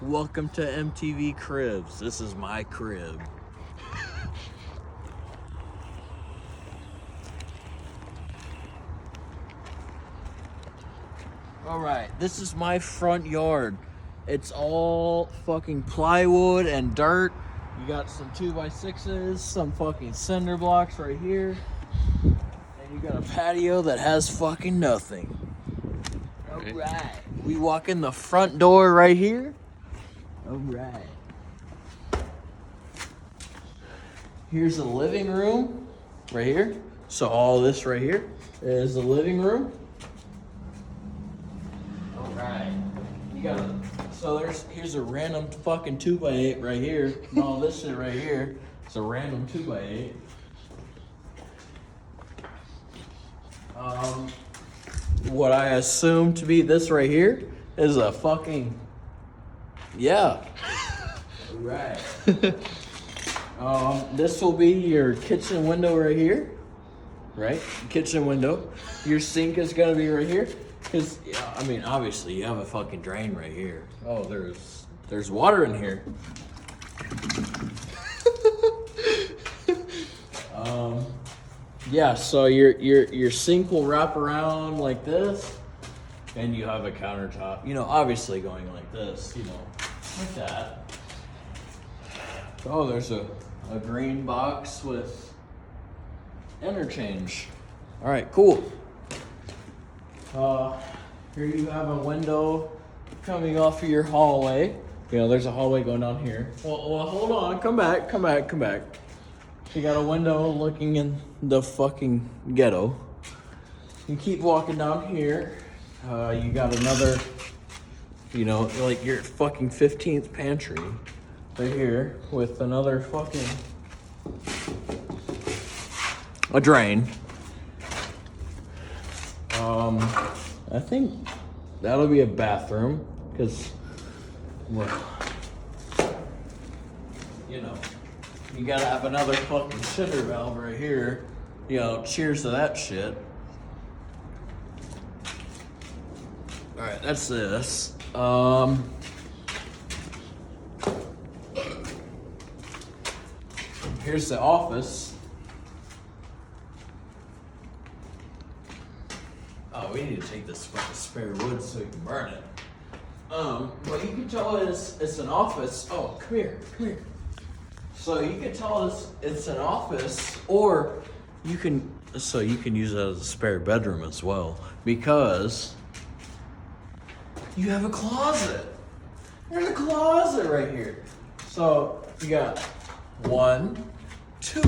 Welcome to MTV Cribs. This is my crib. Alright, this is my front yard. It's all fucking plywood and dirt. You got some 2x6s, some fucking cinder blocks right here. And you got a patio that has fucking nothing. Alright. We walk in the front door right here. Alright. Here's the living room right here. So all this right here is the living room. Alright. You got a here's a random fucking 2x8 right here. And all this shit right here is a random 2x8. What I assume to be this right here is a fucking, yeah. Right. This will be your kitchen window right here, right? Kitchen window. Your sink is gonna be right here, cause I mean, obviously you have a fucking drain right here. Oh, there's water in here. Yeah, so your sink will wrap around like this, and you have a countertop. You know, obviously going like this. You know, like that. Oh, there's a green box with interchange. All right, cool. Here you have a window coming off of your hallway. You know, there's a hallway going down here. Well, hold on. Come back. You got a window looking in the fucking ghetto. You keep walking down here. You got another, you know, like your fucking 15th pantry right here with another fucking, a drain. I think that'll be a bathroom because, well, you know, you gotta have another fucking shitter valve right here. You know, cheers to that shit. Alright, that's this. Here's the office. Oh, we need to take this fucking spare wood so we can burn it. But you can tell it's an office. Oh, come here. So you can tell it's an office, or you can use it as a spare bedroom as well, because you have a closet. There's a closet right here. So you got 1, 2,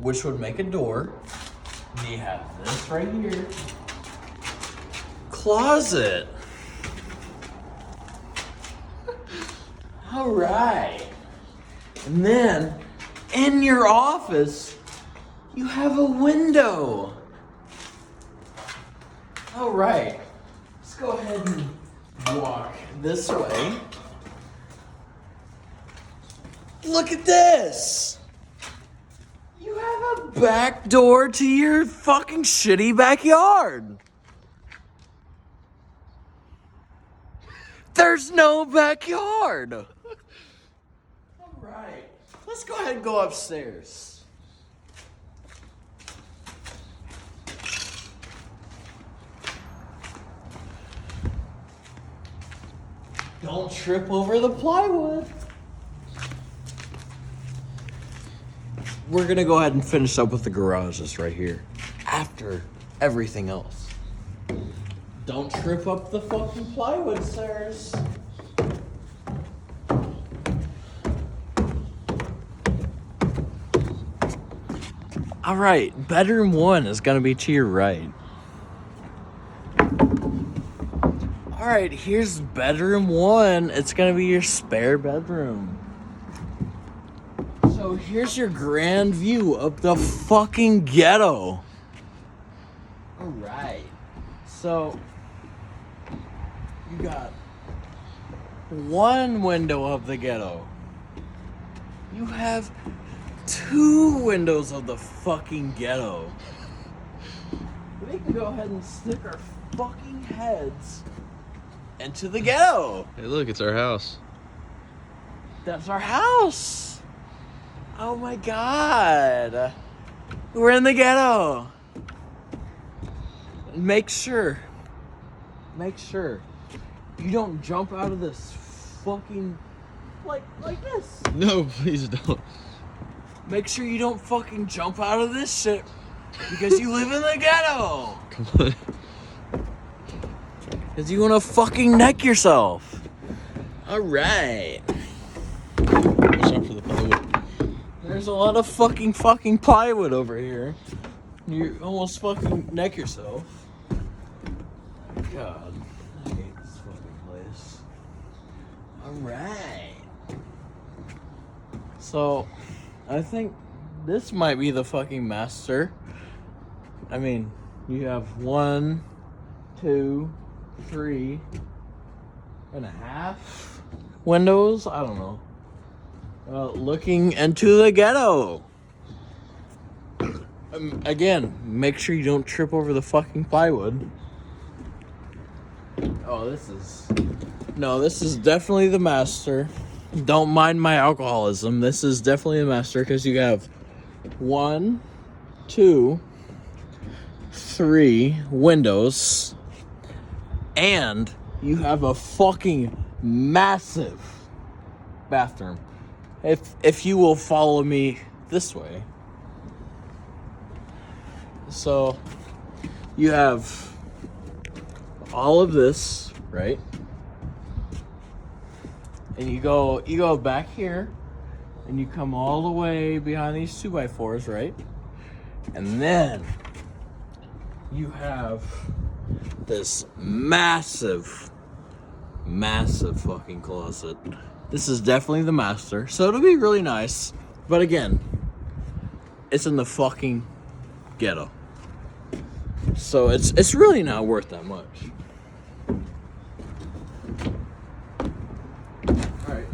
which would make a door. And you have this right here. Closet. All right. And then in your office, you have a window. All right. Let's go ahead and walk this way. Look at this. You have a back door to your fucking shitty backyard. There's no backyard. All right. Let's go ahead and go upstairs. Don't trip over the plywood. We're gonna go ahead and finish up with the garages right here after everything else. Don't trip up the fucking plywood, sirs. All right, bedroom 1 is gonna be to your right. All right, here's bedroom 1. It's gonna be your spare bedroom. So here's your grand view of the fucking ghetto. All right, so you got 1 window of the ghetto. You have 2 windows of the fucking ghetto. We can go ahead and stick our fucking heads into the ghetto. Hey, look, it's our house. That's our house. Oh my God. We're in the ghetto. Make sure you don't jump out of this fucking like this. No, please don't. Make sure you don't fucking jump out of this shit because you live in the ghetto. Come on. Because you want to fucking neck yourself. Alright. Watch out for the plywood. There's a lot of fucking plywood over here. You almost fucking neck yourself. God, I hate this fucking place. Alright. So, I think this might be the fucking master. I mean, you have 1, 2, 3 and a half windows. I don't know. Looking into the ghetto. Again, make sure you don't trip over the fucking plywood. Oh, this is definitely the master. Don't mind my alcoholism. This is definitely the master because you have 1, 2, 3 windows, and you have a fucking massive bathroom. If you will follow me this way. So you have all of this, right? And you go back here and you come all the way behind these 2x4s, right? And then you have this massive fucking closet. This is definitely the master, so it'll be really nice. But again, it's in the fucking ghetto, so it's really not worth that much. Alright,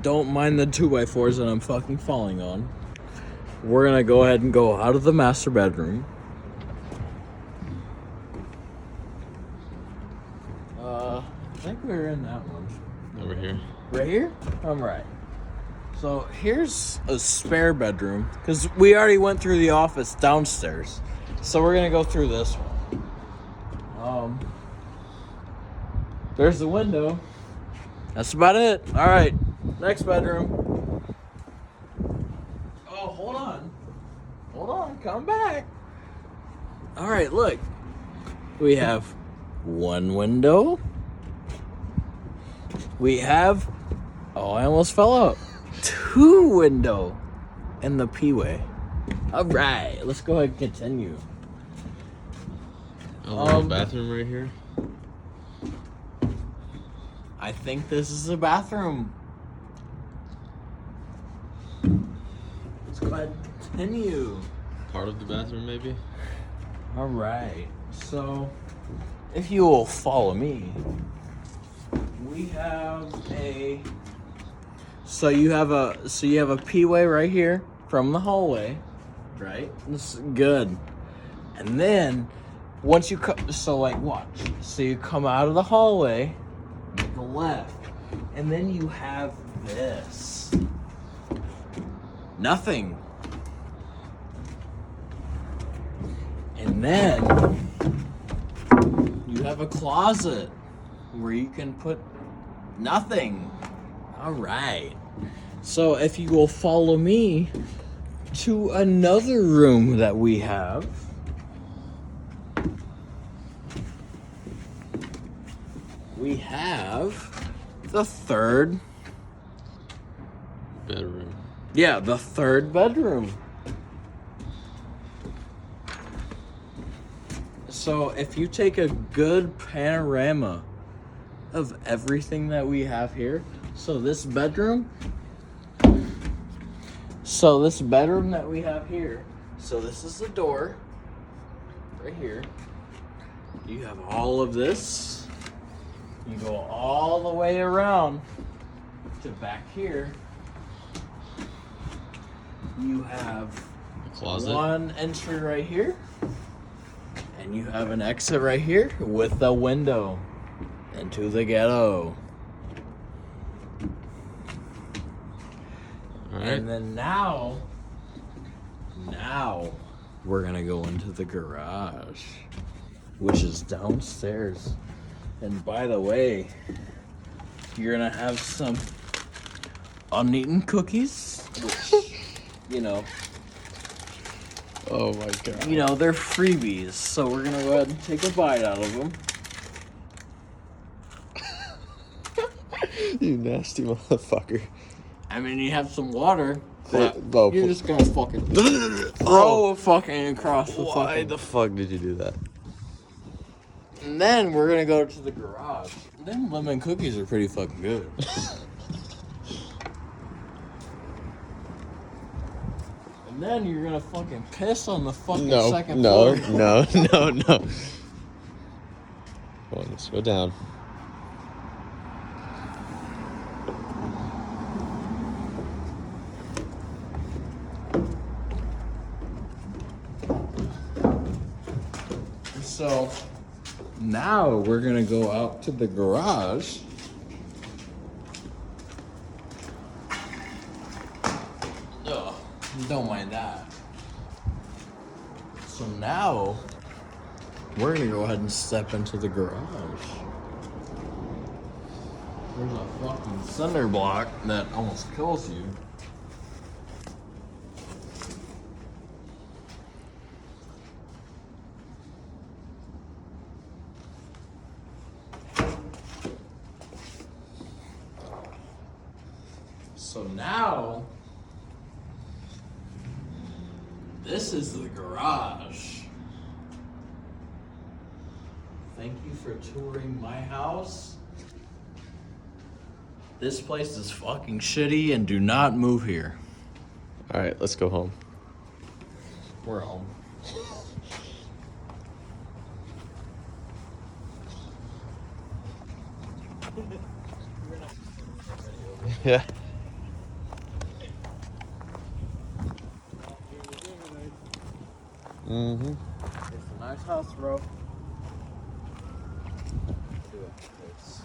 don't mind the 2x4s that I'm fucking falling on. We're gonna go ahead and go out of the master bedroom. I think we're in that one. Over here. Right here? I'm right. So here's a spare bedroom, because we already went through the office downstairs. So we're gonna go through this one. There's the window. That's about it. Alright, next bedroom. Oh, hold on, come back. Alright, look. We have 1 window. We have, oh, I almost fell out. 2 window in the P-way. Alright, let's go ahead and continue. Bathroom right here. I think this is a bathroom. Let's go ahead and continue. Part of the bathroom, maybe? Alright, so if you will follow me, we have a, so you have a P-way right here from the hallway, right? This is good. And then once you come, so like watch, so you come out of the hallway, make a left, and then you have this. Nothing. And then you have a closet where you can put nothing. All right. So if you will follow me to another room that we have. We have the 3rd bedroom. Yeah, the 3rd bedroom. So if you take a good panorama of everything that we have here, so this bedroom that we have here, so this is the door right here. You have all of this. You go all the way around to back here. You have a closet. One entry right here. And you have an exit right here with a window into the ghetto. All right. And then now we're gonna go into the garage, which is downstairs. And by the way, you're gonna have some uneaten cookies, which, you know, Oh my god. they're freebies. So we're gonna go ahead and take a bite out of them. You nasty motherfucker. I mean, you have some water. Hey, But Bo, you're just gonna fucking throw a fucking across the Why fucking. the fuck did you do that? And then we're gonna go to the garage. Them lemon cookies are pretty fucking good. And then you're gonna fucking piss on the fucking second floor. No. Come on, let's go down. So now we're gonna go out to the garage. Ugh, don't mind that. So now we're gonna go ahead and step into the garage. There's a fucking cinder block that almost kills you. So now, this is the garage. Thank you for touring my house. This place is fucking shitty and do not move here. All right, let's go home. We're home. Yeah. Mm-hmm. It's a nice house, bro. Do it, please.